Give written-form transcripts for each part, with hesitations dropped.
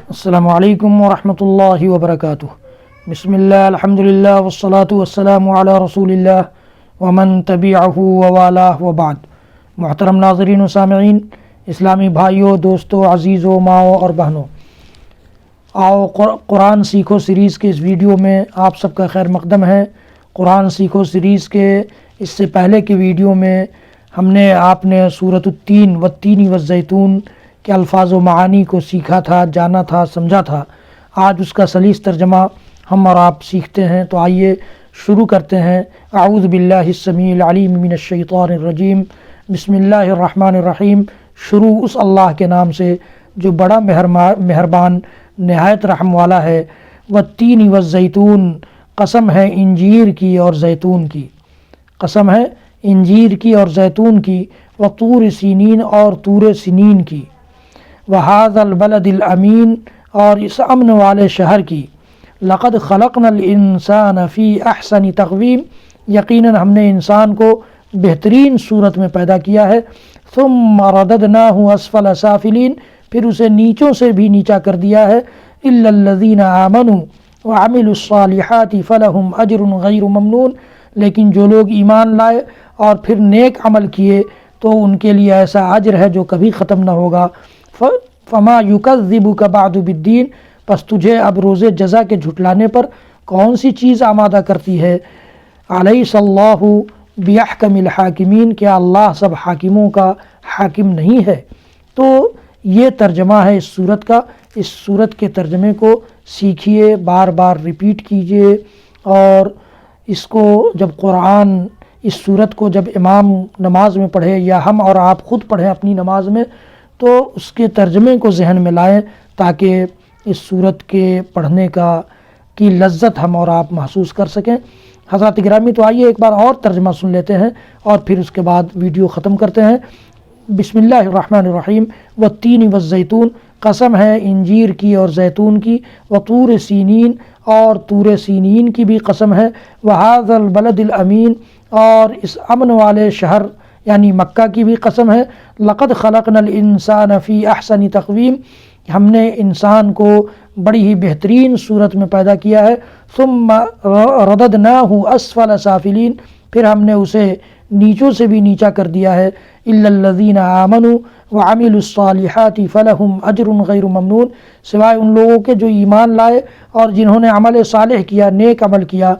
السلام علیکم ورحمۃ اللہ وبرکاتہ۔ بسم اللہ الحمدللہ والصلاة والسلام علی رسول اللہ ومن تبعہ ووالاه وبعد۔ محترم ناظرین و سامعین، اسلامی بھائیوں، دوستوں، عزیزوں، ماؤں اور بہنوں، آؤ قرآن سیکھو سیریز کے اس ویڈیو میں آپ سب کا خیر مقدم ہے۔ قرآن سیکھو سیریز کے اس سے پہلے کے ویڈیو میں آپ نے سورۃ التین والتین والزیتون کے الفاظ و معانی کو سیکھا تھا، جانا تھا، سمجھا تھا۔ آج اس کا سلیس ترجمہ ہم اور آپ سیکھتے ہیں، تو آئیے شروع کرتے ہیں۔ اعوذ باللہ السمیع العلیم من الشیطان الرجیم، بسم اللہ الرحمن الرحیم۔ شروع اس اللہ کے نام سے جو بڑا مہربان نہایت رحم والا ہے۔ والتین والزیتون، قسم ہے انجیر کی اور زیتون کی، قسم ہے انجیر کی اور زیتون کی، وطور سینین اور طور سنین کی، وہذا البلد الامین اور اس امن والے شہر کی، لقد خلقنا الانسان فی احسن تقویم، یقیناً ہم نے انسان کو بہترین صورت میں پیدا کیا ہے۔ ثم رددناہ اسفل سافلین، پھر اسے نیچوں سے بھی نیچا کر دیا ہے۔ الا الذین آمنوا وعملوا الصالحات فلہم اجر غیر ممنون، لیکن جو لوگ ایمان لائے اور پھر نیک عمل کیے تو ان کے لیے ایسا اجر ہے جو کبھی ختم نہ ہوگا۔ فما یکذبک بعد بالدین، پس تجھے اب روز جزا کے جھٹلانے پر کون سی چیز آمادہ کرتی ہے۔ الیس اللہ باحکم الحاکمین، کیا اللہ سب حاکموں کا حاکم نہیں ہے؟ تو یہ ترجمہ ہے اس صورت کا۔ اس صورت کے ترجمے کو سیکھیے، بار بار ریپیٹ کیجیے، اور اس کو جب قرآن اس صورت کو جب امام نماز میں پڑھے یا ہم اور آپ خود پڑھیں اپنی نماز میں، تو اس کے ترجمے کو ذہن میں لائیں تاکہ اس صورت کے پڑھنے کی لذت ہم اور آپ محسوس کر سکیں۔ حضرات گرامی، تو آئیے ایک بار اور ترجمہ سن لیتے ہیں اور پھر اس کے بعد ویڈیو ختم کرتے ہیں۔ بسم اللہ الرحمن الرحیم۔ والتین والزیتون، قسم ہے انجیر کی اور زیتون کی، وطور سینین اور طور سینین کی بھی قسم ہے، وہذا البلد الامین اور اس امن والے شہر یعنی مکہ کی بھی قسم ہے۔ لقد خلقنا الانسان فی احسن تقویم، ہم نے انسان کو بڑی ہی بہترین صورت میں پیدا کیا ہے۔ ثم رددناہ اسفل سافلین، پھر ہم نے اسے نیچوں سے بھی نیچا کر دیا ہے۔ الا الذین آمنوا وعملوا الصالحات فلہم اجر غیر ممنون، سوائے ان لوگوں کے جو ایمان لائے اور جنہوں نے عمل صالح کیا، نیک عمل کیا،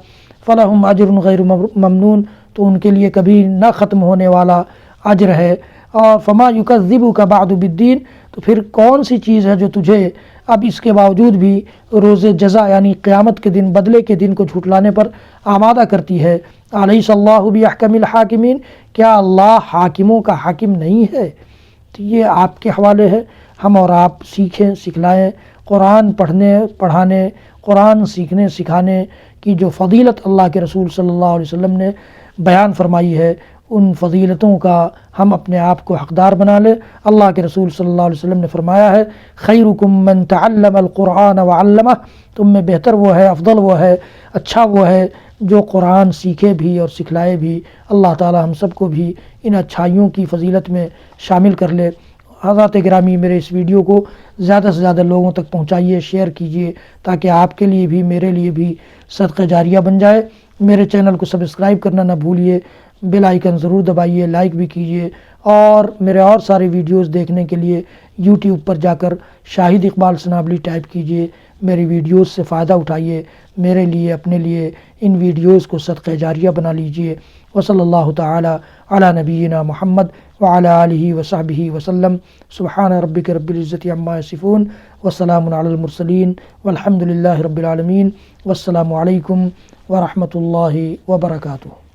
فلہم اجر غیر ممنون، تو ان کے لیے کبھی نہ ختم ہونے والا اجر ہے۔ اور فما یکذبک بعد بالدین، تو پھر کون سی چیز ہے جو تجھے اب اس کے باوجود بھی روز جزا یعنی قیامت کے دن، بدلے کے دن کو جھٹلانے پر آمادہ کرتی ہے۔ الیس اللہ باحکم الحاکمین، کیا اللہ حاکموں کا حاکم نہیں ہے؟ تو یہ آپ کے حوالے ہے، ہم اور آپ سیکھیں، سکھلائیں۔ قرآن پڑھنے، پڑھانے، قرآن سیکھنے، سکھانے کی جو فضیلت اللہ کے رسول صلی اللہ علیہ وسلم نے بیان فرمائی ہے، ان فضیلتوں کا ہم اپنے آپ کو حقدار بنا لیں۔ اللہ کے رسول صلی اللہ علیہ وسلم نے فرمایا ہے، خیرکم من تعلم القرآن وعلمہ، تم میں بہتر وہ ہے، افضل وہ ہے، اچھا وہ ہے جو قرآن سیکھے بھی اور سکھلائے بھی۔ اللہ تعالی ہم سب کو بھی ان اچھائیوں کی فضیلت میں شامل کر لے۔ حضرات گرامی، میرے اس ویڈیو کو زیادہ سے زیادہ لوگوں تک پہنچائیے، شیئر کیجیے تاکہ آپ کے لیے بھی میرے لیے بھی صدقہ جاریہ بن جائے۔ میرے چینل کو سبسکرائب کرنا نہ بھولیے، بیل آئیکن ضرور دبائیے، لائک بھی کیجیے، اور میرے اور سارے ویڈیوز دیکھنے کے لیے یوٹیوب پر جا کر شاہد اقبال سنابلی ٹائپ کیجیے، میری ویڈیوز سے فائدہ اٹھائیے، میرے لیے، اپنے لیے ان ویڈیوز کو صدقہ جاریہ بنا لیجیے۔ وصلی اللہ تعالی علی نبینا محمد وعلی آلہ وصحبہ وسلم۔ سبحان ربک رب العزت عما یصفون، وسلام علی المرسلین، والحمد للہ رب العالمین، والسلام علیکم ورحمۃ اللہ وبرکاتہ۔